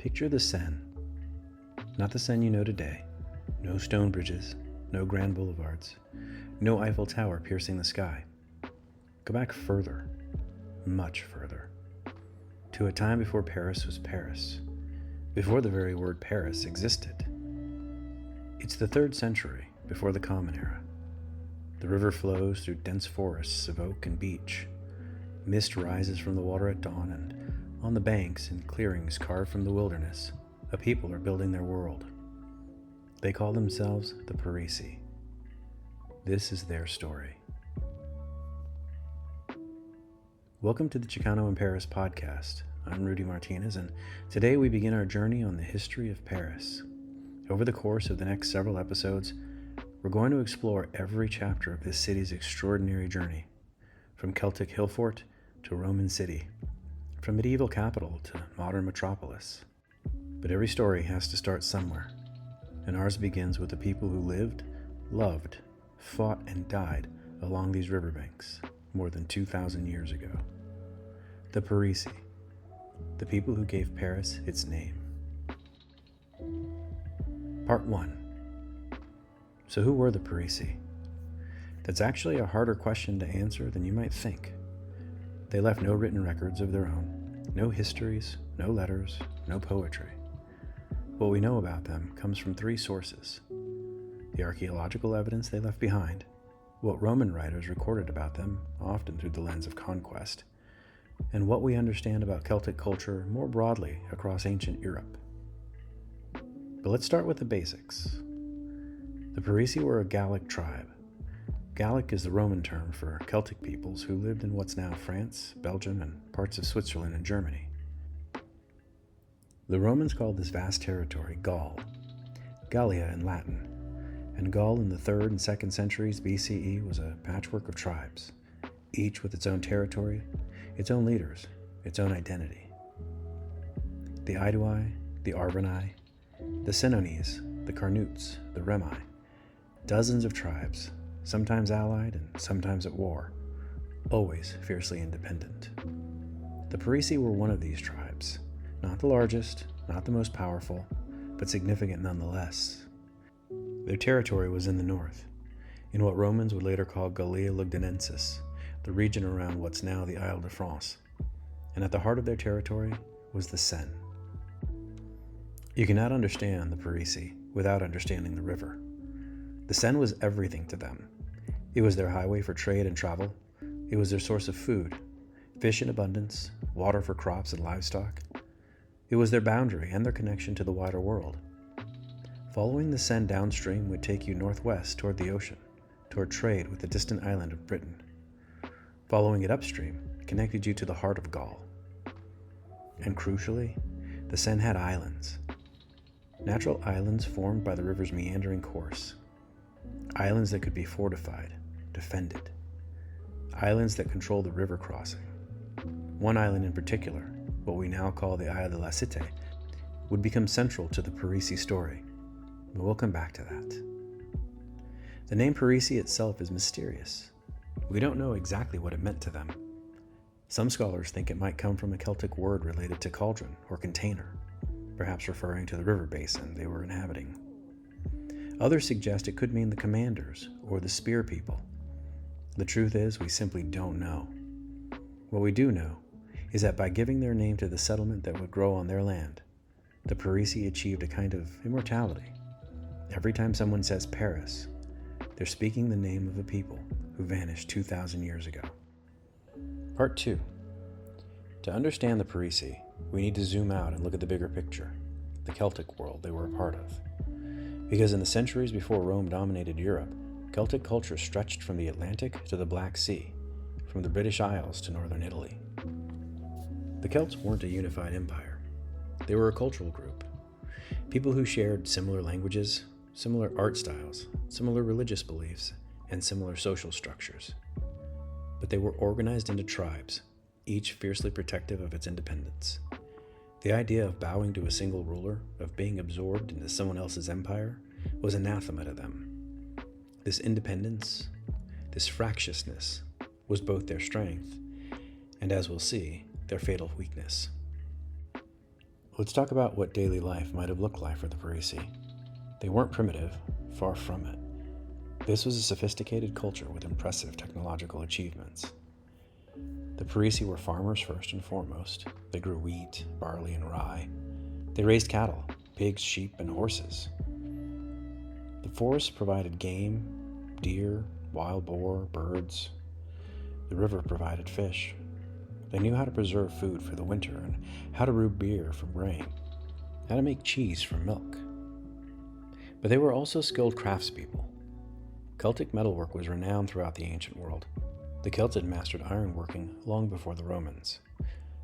Picture the Seine. Not the Seine you know today. No stone bridges, no grand boulevards, no Eiffel Tower piercing the sky. Go back further, much further, to a time before Paris was Paris, before the very word Paris existed. It's the 3rd century, before the Common Era. The river flows through dense forests of oak and beech. Mist rises from the water at dawn, and on the banks and clearings carved from the wilderness, a people are building their world. They call themselves the Parisii. This is their story. Welcome to the Chicano in Paris podcast. I'm Rudy Martinez, and today we begin our journey on the history of Paris. Over the course of the next several episodes, we're going to explore every chapter of this city's extraordinary journey, from Celtic hill fort to Roman city, from medieval capital to modern metropolis. But every story has to start somewhere, and ours begins with the people who lived, loved, fought, and died along these riverbanks more than 2,000 years ago. The Parisii, the people who gave Paris its name. Part 1. So who were the Parisii? That's actually a harder question to answer than you might think. They left no written records of their own, no histories, no letters, no poetry. What we know about them comes from 3 sources: the archaeological evidence they left behind, what Roman writers recorded about them, often through the lens of conquest, and what we understand about Celtic culture more broadly across ancient Europe. But let's start with the basics. The Parisii were a Gallic tribe. Gallic is the Roman term for Celtic peoples who lived in what's now France, Belgium, and parts of Switzerland and Germany. The Romans called this vast territory Gaul, Gallia in Latin, and Gaul in the 3rd and 2nd centuries BCE was a patchwork of tribes, each with its own territory, its own leaders, its own identity. The Aedui, the Arverni, the Senones, the Carnutes, the Remi, dozens of tribes, sometimes allied and sometimes at war, always fiercely independent. The Parisii were one of these tribes, not the largest, not the most powerful, but significant nonetheless. Their territory was in the north, in what Romans would later call Gallia Lugdunensis, the region around what's now the Isle de France, and at the heart of their territory was the Seine. You cannot understand the Parisii without understanding the river. The Seine was everything to them. It was their highway for trade and travel. It was their source of food, fish in abundance, water for crops and livestock. It was their boundary and their connection to the wider world. Following the Seine downstream would take you northwest toward the ocean, toward trade with the distant island of Britain. Following it upstream connected you to the heart of Gaul. And crucially, the Seine had islands. Natural islands formed by the river's meandering course. Islands that could be fortified, defended. Islands that controlled the river crossing. One island in particular, what we now call the Isle de la Cité, would become central to the Parisii story, but we'll come back to that. The name Parisii itself is mysterious. We don't know exactly what it meant to them. Some scholars think it might come from a Celtic word related to cauldron or container, perhaps referring to the river basin they were inhabiting. Others suggest it could mean the commanders or the spear people. The truth is, we simply don't know. What we do know is that by giving their name to the settlement that would grow on their land, the Parisii achieved a kind of immortality. Every time someone says Paris, they're speaking the name of a people who vanished 2,000 years ago. Part 2. To understand the Parisii, we need to zoom out and look at the bigger picture, the Celtic world they were a part of. Because in the centuries before Rome dominated Europe, Celtic culture stretched from the Atlantic to the Black Sea, from the British Isles to northern Italy. The Celts weren't a unified empire. They were a cultural group. People who shared similar languages, similar art styles, similar religious beliefs, and similar social structures. But they were organized into tribes, each fiercely protective of its independence. The idea of bowing to a single ruler, of being absorbed into someone else's empire, was anathema to them. This independence, this fractiousness, was both their strength and, as we'll see, their fatal weakness. Let's talk about what daily life might have looked like for the Parisii. They weren't primitive, far from it. This was a sophisticated culture with impressive technological achievements. The Parisii were farmers first and foremost. They grew wheat, barley, and rye. They raised cattle, pigs, sheep, and horses. The forests provided game, deer, wild boar, birds. The river provided fish. They knew how to preserve food for the winter and how to brew beer from grain, how to make cheese from milk. But they were also skilled craftspeople. Celtic metalwork was renowned throughout the ancient world. The Celts had mastered ironworking long before the Romans.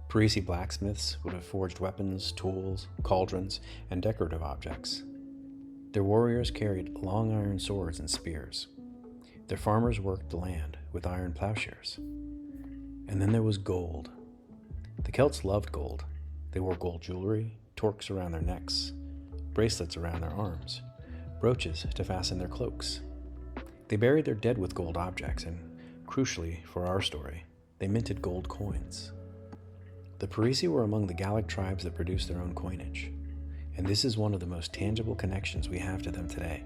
Parisii blacksmiths would have forged weapons, tools, cauldrons, and decorative objects. Their warriors carried long iron swords and spears. Their farmers worked the land with iron plowshares. And then there was gold. The Celts loved gold. They wore gold jewelry, torques around their necks, bracelets around their arms, brooches to fasten their cloaks. They buried their dead with gold objects, and crucially for our story, they minted gold coins. The Parisii were among the Gallic tribes that produced their own coinage, and this is one of the most tangible connections we have to them today.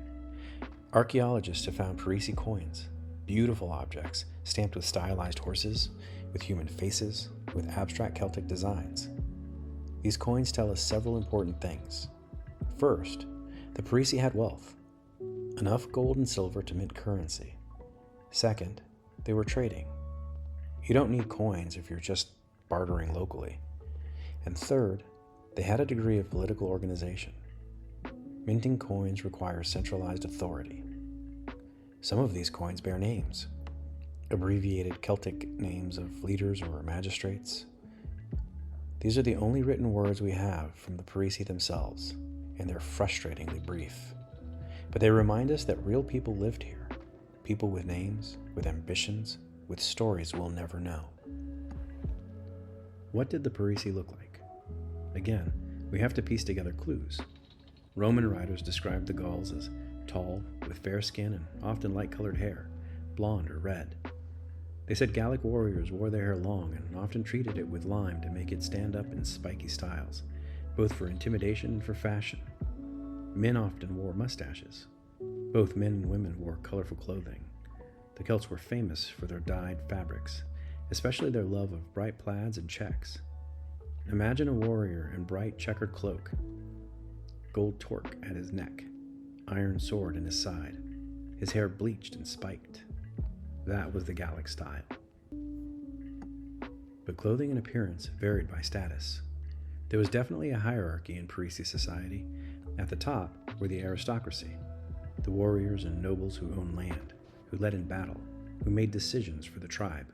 Archaeologists have found Parisii coins, beautiful objects stamped with stylized horses, with human faces, with abstract Celtic designs. These coins tell us several important things. First, the Parisii had wealth, enough gold and silver to mint currency. Second, they were trading. You don't need coins if you're just bartering locally. And third, they had a degree of political organization. Minting coins requires centralized authority. Some of these coins bear names, abbreviated Celtic names of leaders or magistrates. These are the only written words we have from the Parisii themselves, and they're frustratingly brief. But they remind us that real people lived here, people with names, with ambitions, with stories we'll never know. What did the Parisii look like? Again, we have to piece together clues. Roman writers described the Gauls as tall, with fair skin and often light-colored hair, blonde or red. They said Gallic warriors wore their hair long and often treated it with lime to make it stand up in spiky styles, both for intimidation and for fashion. Men often wore mustaches. Both men and women wore colorful clothing. The Celts were famous for their dyed fabrics, especially their love of bright plaids and checks. Imagine a warrior in bright checkered cloak, gold torque at his neck, iron sword in his side, his hair bleached and spiked. That was the Gallic style. But clothing and appearance varied by status. There was definitely a hierarchy in Parisii society. At the top were the aristocracy, the warriors and nobles who owned land, who led in battle, who made decisions for the tribe.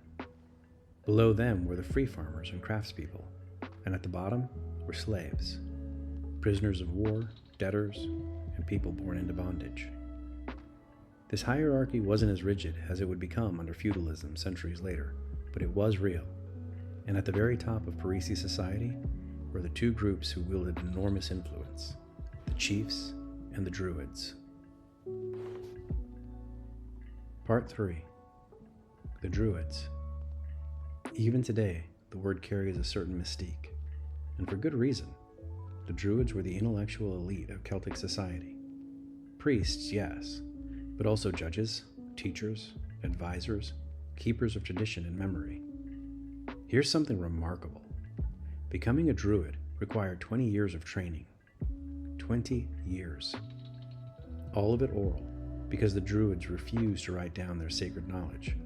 Below them were the free farmers and craftspeople, and at the bottom were slaves, prisoners of war, debtors, and people born into bondage. This hierarchy wasn't as rigid as it would become under feudalism centuries later, but it was real. And at the very top of Parisii society were the two groups who wielded enormous influence, the chiefs and the druids. Part 3. The Druids. Even today, the word carries a certain mystique, and for good reason. The Druids were the intellectual elite of Celtic society. Priests, yes, but also judges, teachers, advisors, keepers of tradition and memory. Here's something remarkable. Becoming a Druid required 20 years of training. 20 years. All of it oral, because the Druids refused to write down their sacred knowledge.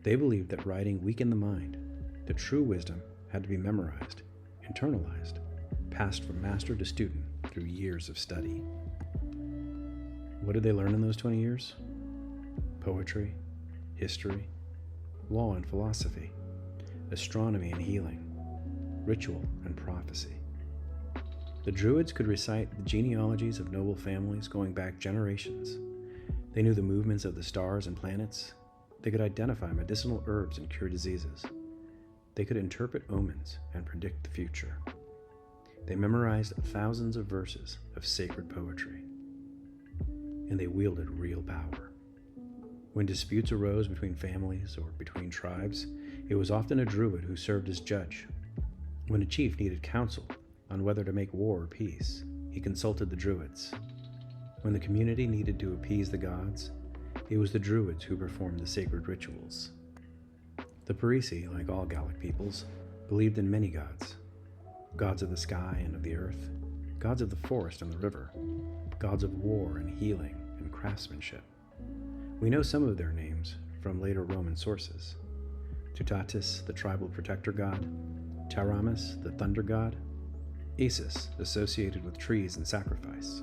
They believed that writing weakened the mind, that true wisdom had to be memorized, internalized, passed from master to student through years of study. What did they learn in those 20 years? Poetry, history, law and philosophy, astronomy and healing, ritual and prophecy. The Druids could recite the genealogies of noble families going back generations. They knew the movements of the stars and planets. They could identify medicinal herbs and cure diseases. They could interpret omens and predict the future. They memorized thousands of verses of sacred poetry. And they wielded real power. When disputes arose between families or between tribes, it was often a druid who served as judge. When a chief needed counsel, on whether to make war or peace, he consulted the Druids. When the community needed to appease the gods, it was the Druids who performed the sacred rituals. The Parisii, like all Gallic peoples, believed in many gods. Gods of the sky and of the earth, gods of the forest and the river, gods of war and healing and craftsmanship. We know some of their names from later Roman sources. Tutatis, the tribal protector god, Taramis, the thunder god, Isis, associated with trees and sacrifice.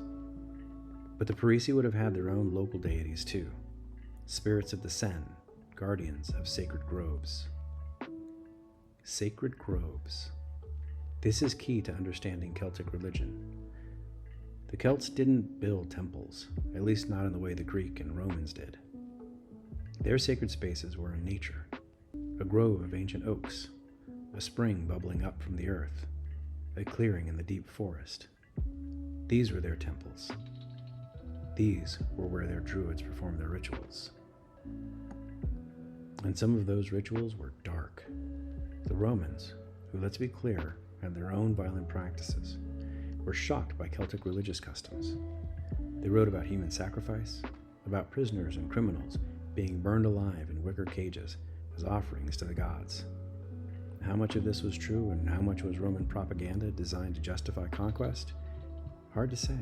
But the Parisii would have had their own local deities too, spirits of the Seine, guardians of sacred groves. Sacred groves. This is key to understanding Celtic religion. The Celts didn't build temples, at least not in the way the Greek and Romans did. Their sacred spaces were in nature, a grove of ancient oaks, a spring bubbling up from the earth, a clearing in the deep forest. These were their temples. These were where their druids performed their rituals. And some of those rituals were dark. The Romans, who, let's be clear, had their own violent practices, were shocked by Celtic religious customs. They wrote about human sacrifice, about prisoners and criminals being burned alive in wicker cages as offerings to the gods. How much of this was true and how much was Roman propaganda designed to justify conquest? Hard to say.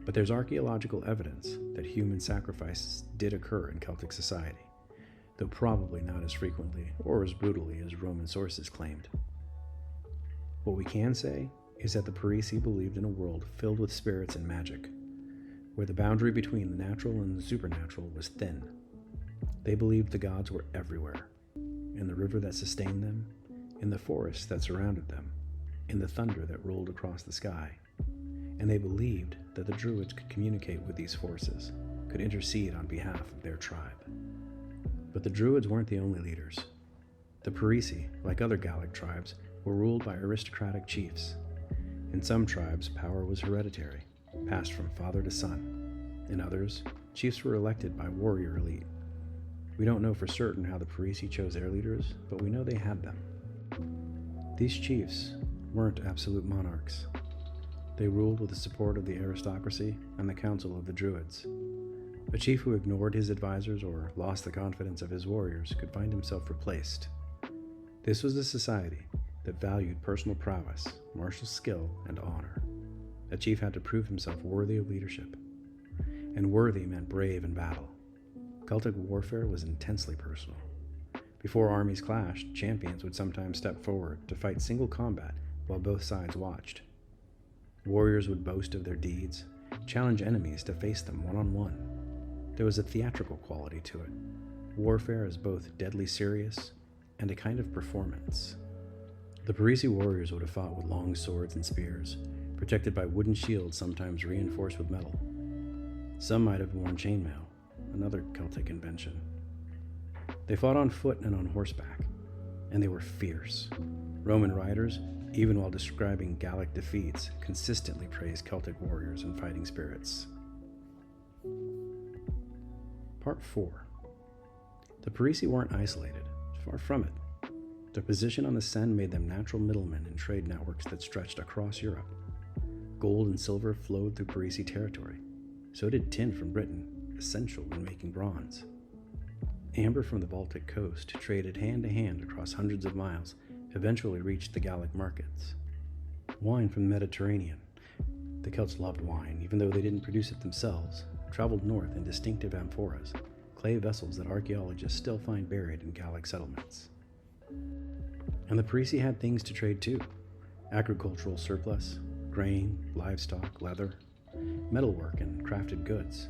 But there's archaeological evidence that human sacrifices did occur in Celtic society, though probably not as frequently or as brutally as Roman sources claimed. What we can say is that the Parisii believed in a world filled with spirits and magic, where the boundary between the natural and the supernatural was thin. They believed the gods were everywhere, in the river that sustained them, in the forest that surrounded them, in the thunder that rolled across the sky. And they believed that the Druids could communicate with these forces, could intercede on behalf of their tribe. But the Druids weren't the only leaders. The Parisii, like other Gallic tribes, were ruled by aristocratic chiefs. In some tribes, power was hereditary, passed from father to son. In others, chiefs were elected by warrior elite. We don't know for certain how the Parisii chose their leaders, but we know they had them. These chiefs weren't absolute monarchs. They ruled with the support of the aristocracy and the council of the Druids. A chief who ignored his advisors or lost the confidence of his warriors could find himself replaced. This was a society that valued personal prowess, martial skill, and honor. A chief had to prove himself worthy of leadership. And worthy meant brave in battle. Celtic warfare was intensely personal. Before armies clashed, champions would sometimes step forward to fight single combat while both sides watched. Warriors would boast of their deeds, challenge enemies to face them one-on-one. There was a theatrical quality to it. Warfare is both deadly serious and a kind of performance. The Parisii warriors would have fought with long swords and spears, protected by wooden shields sometimes reinforced with metal. Some might have worn chainmail, another Celtic invention. They fought on foot and on horseback, and they were fierce. Roman writers, even while describing Gallic defeats, consistently praised Celtic warriors and fighting spirits. Part 4. The Parisii weren't isolated, far from it. Their position on the Seine made them natural middlemen in trade networks that stretched across Europe. Gold and silver flowed through Parisii territory. So did tin from Britain, essential in making bronze. Amber from the Baltic coast, traded hand to hand across hundreds of miles, eventually reached the Gallic markets. Wine from the Mediterranean. The Celts loved wine, even though they didn't produce it themselves, traveled north in distinctive amphoras, clay vessels that archaeologists still find buried in Gallic settlements. And the Parisii had things to trade too. Agricultural surplus, grain, livestock, leather, metalwork, and crafted goods.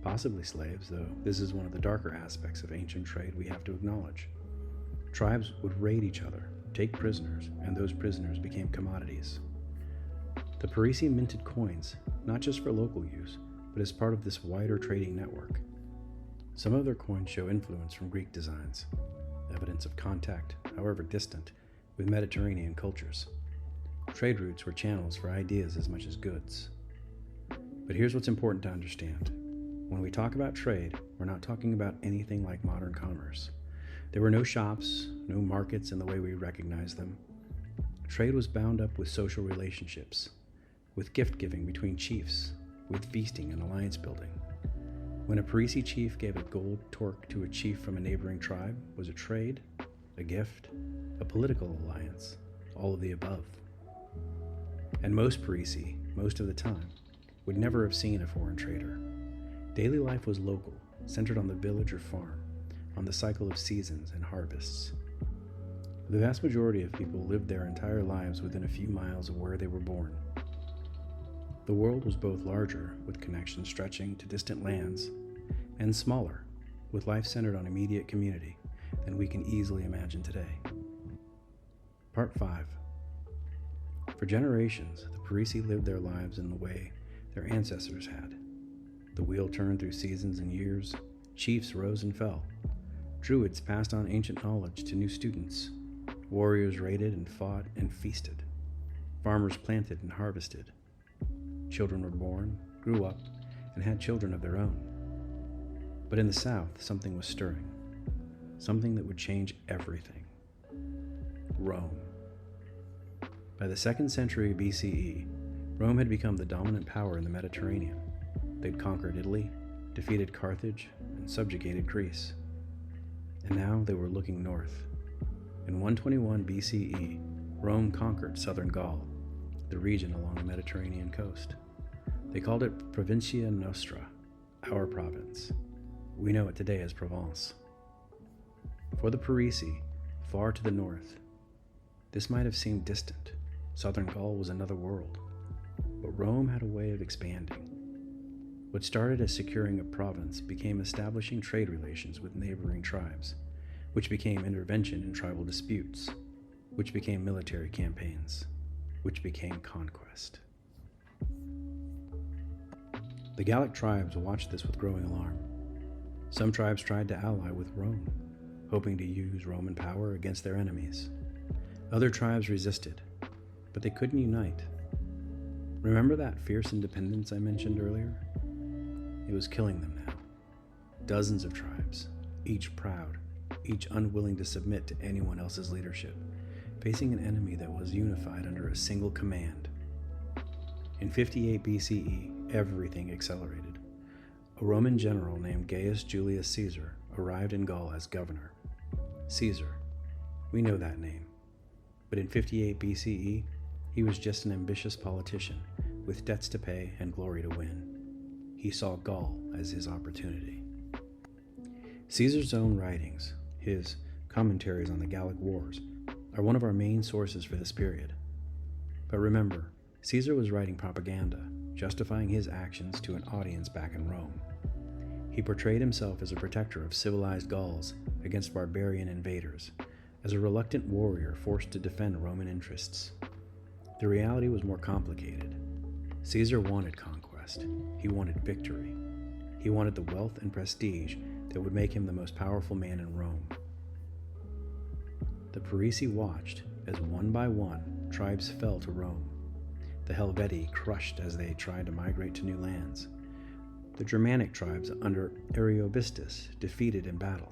Possibly slaves, though this is one of the darker aspects of ancient trade we have to acknowledge. Tribes would raid each other, take prisoners, and those prisoners became commodities. The Parisii minted coins, not just for local use, but as part of this wider trading network. Some of their coins show influence from Greek designs, evidence of contact, however distant, with Mediterranean cultures. Trade routes were channels for ideas as much as goods. But here's what's important to understand. When we talk about trade, we're not talking about anything like modern commerce. There were no shops, no markets in the way we recognize them. Trade was bound up with social relationships, with gift-giving between chiefs, with feasting and alliance building. When a Parisii chief gave a gold torque to a chief from a neighboring tribe, was it trade, a gift, a political alliance, all of the above? And most Parisii, most of the time, would never have seen a foreign trader. Daily life was local, centered on the village or farm, on the cycle of seasons and harvests. The vast majority of people lived their entire lives within a few miles of where they were born. The world was both larger, with connections stretching to distant lands, and smaller, with life centered on immediate community, than we can easily imagine today. Part 5. For generations, the Parisii lived their lives in the way their ancestors had. The wheel turned through seasons and years, chiefs rose and fell, druids passed on ancient knowledge to new students, warriors raided and fought and feasted, farmers planted and harvested. Children were born, grew up, and had children of their own. But in the south, something was stirring, something that would change everything. Rome. By the 2nd century BCE, Rome had become the dominant power in the Mediterranean. They'd conquered Italy, defeated Carthage, and subjugated Greece. And now they were looking north. In 121 BCE, Rome conquered southern Gaul, the region along the Mediterranean coast. They called it Provincia Nostra, our province. We know it today as Provence. For the Parisii, far to the north, this might have seemed distant. Southern Gaul was another world. But Rome had a way of expanding. What started as securing a province became establishing trade relations with neighboring tribes, which became intervention in tribal disputes, which became military campaigns, which became conquest. The Gallic tribes watched this with growing alarm. Some tribes tried to ally with Rome, hoping to use Roman power against their enemies. Other tribes resisted, but they couldn't unite. Remember that fierce independence I mentioned earlier? It was killing them now. Dozens of tribes, each proud, each unwilling to submit to anyone else's leadership, facing an enemy that was unified under a single command. In 58 BCE, everything accelerated. A Roman general named Gaius Julius Caesar arrived in Gaul as governor. Caesar, we know that name. But in 58 BCE, he was just an ambitious politician with debts to pay and glory to win. He saw Gaul as his opportunity. Caesar's own writings, his commentaries on the Gallic Wars, are one of our main sources for this period. But remember, Caesar was writing propaganda, justifying his actions to an audience back in Rome. He portrayed himself as a protector of civilized Gauls against barbarian invaders, as a reluctant warrior forced to defend Roman interests. The reality was more complicated. Caesar wanted conquest. He wanted victory. He wanted the wealth and prestige that would make him the most powerful man in Rome. The Parisii watched as one by one tribes fell to Rome. The Helvetii crushed as they tried to migrate to new lands. The Germanic tribes under Ariovistus defeated in battle.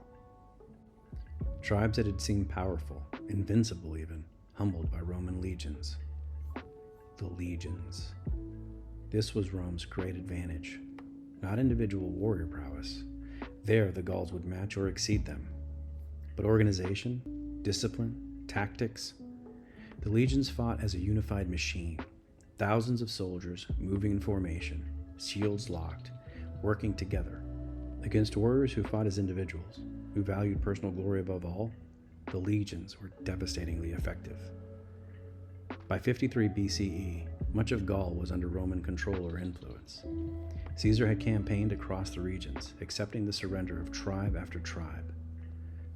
Tribes that had seemed powerful, invincible even, humbled by Roman legions. The legions. This was Rome's great advantage, not individual warrior prowess. There the Gauls would match or exceed them. But organization, discipline, tactics, the legions fought as a unified machine. Thousands of soldiers moving in formation, shields locked, working together. Against warriors who fought as individuals, who valued personal glory above all, the legions were devastatingly effective. By 53 BCE, much of Gaul was under Roman control or influence. Caesar had campaigned across the regions, accepting the surrender of tribe after tribe.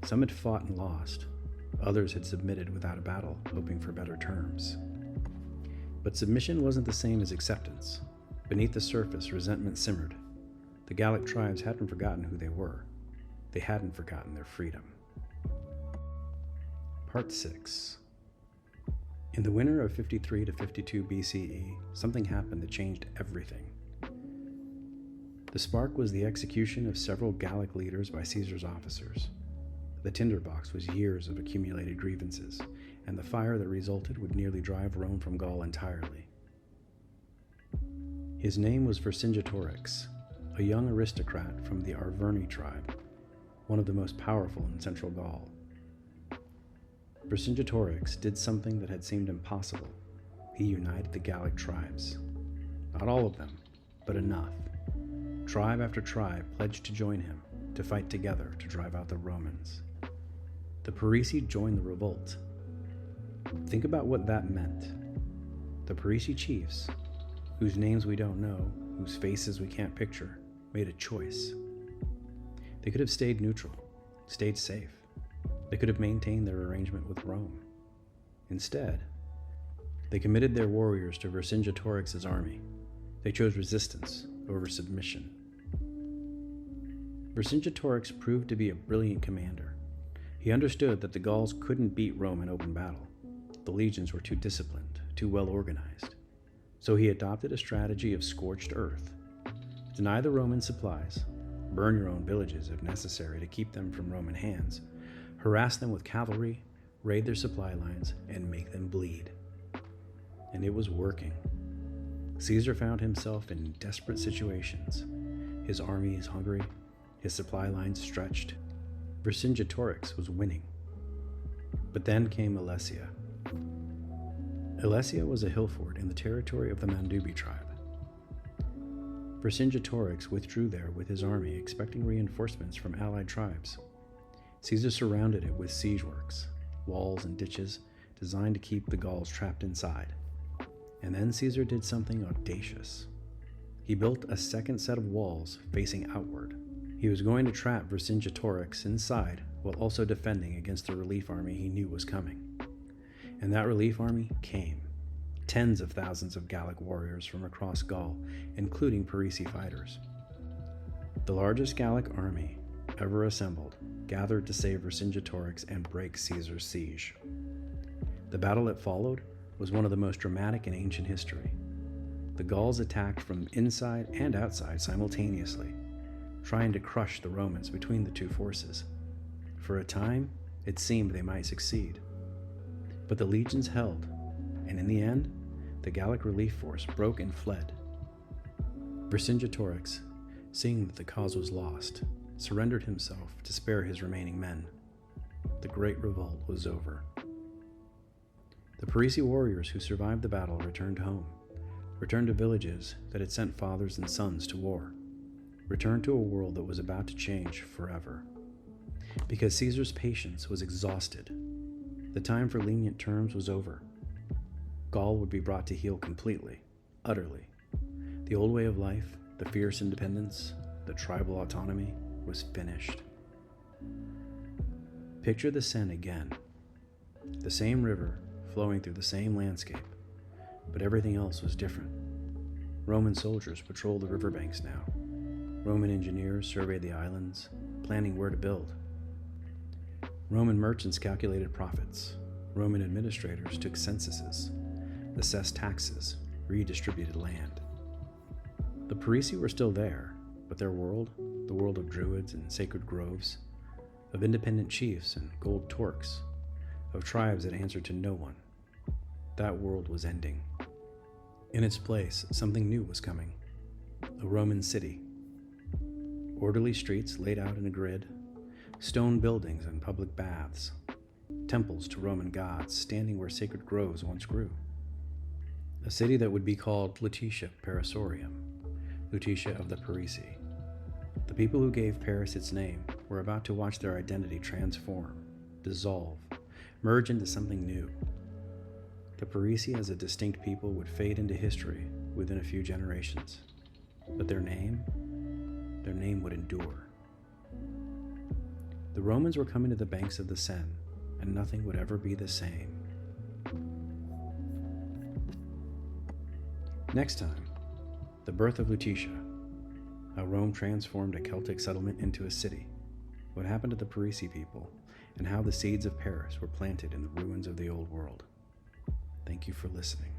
Some had fought and lost. Others had submitted without a battle, hoping for better terms. But submission wasn't the same as acceptance. Beneath the surface, resentment simmered. The Gallic tribes hadn't forgotten who they were. They hadn't forgotten their freedom. Part 6. In the winter of 53 to 52 BCE, something happened that changed everything. The spark was the execution of several Gallic leaders by Caesar's officers. The tinderbox was years of accumulated grievances, and the fire that resulted would nearly drive Rome from Gaul entirely. His name was Vercingetorix, a young aristocrat from the Arverni tribe, one of the most powerful in central Gaul. Vercingetorix did something that had seemed impossible. He united the Gallic tribes. Not all of them, but enough. Tribe after tribe pledged to join him, to fight together to drive out the Romans. The Parisii joined the revolt. Think about what that meant. The Parisii chiefs, whose names we don't know, whose faces we can't picture, made a choice. They could have stayed neutral, stayed safe. They could have maintained their arrangement with Rome. Instead, they committed their warriors to Vercingetorix's army. They chose resistance over submission. Vercingetorix proved to be a brilliant commander. He understood that the Gauls couldn't beat Rome in open battle. The legions were too disciplined, too well organized. So he adopted a strategy of scorched earth. Deny the Roman supplies, burn your own villages if necessary to keep them from Roman hands, harass them with cavalry, raid their supply lines, and make them bleed. And it was working. Caesar found himself in desperate situations. His army is hungry, his supply lines stretched. Vercingetorix was winning. But then came Alesia. Alesia was a hill fort in the territory of the Mandubi tribe. Vercingetorix withdrew there with his army, expecting reinforcements from allied tribes. Caesar surrounded it with siege works, walls and ditches designed to keep the Gauls trapped inside. And then Caesar did something audacious. He built a second set of walls facing outward. He was going to trap Vercingetorix inside while also defending against the relief army he knew was coming. And that relief army came. Tens of thousands of Gallic warriors from across Gaul, including Parisii fighters. The largest Gallic army ever assembled gathered to save Vercingetorix and break Caesar's siege. The battle that followed was one of the most dramatic in ancient history. The Gauls attacked from inside and outside simultaneously, trying to crush the Romans between the two forces. For a time, it seemed they might succeed. But the legions held, and in the end, the Gallic relief force broke and fled. Vercingetorix, seeing that the cause was lost, surrendered himself to spare his remaining men. The great revolt was over. The Parisii warriors who survived the battle returned home, returned to villages that had sent fathers and sons to war, returned to a world that was about to change forever. Because Caesar's patience was exhausted, the time for lenient terms was over. Gaul would be brought to heel completely, utterly. The old way of life, the fierce independence, the tribal autonomy was finished. Picture the Seine again. The same river flowing through the same landscape, but everything else was different. Roman soldiers patrolled the riverbanks now. Roman engineers surveyed the islands, planning where to build. Roman merchants calculated profits. Roman administrators took censuses, assessed taxes, redistributed land. The Parisii were still there, but their world, the world of druids and sacred groves, of independent chiefs and gold torques, of tribes that answered to no one, that world was ending. In its place, something new was coming. A Roman city. Orderly streets laid out in a grid, stone buildings and public baths, temples to Roman gods standing where sacred groves once grew. A city that would be called Lutetia Parisorium, Lutetia of the Parisii. The people who gave Paris its name were about to watch their identity transform, dissolve, merge into something new. The Parisii as a distinct people would fade into history within a few generations, but their name would endure. The Romans were coming to the banks of the Seine, and nothing would ever be the same. Next time, the birth of Lutetia, how Rome transformed a Celtic settlement into a city, what happened to the Parisii people, and how the seeds of Paris were planted in the ruins of the old world. Thank you for listening.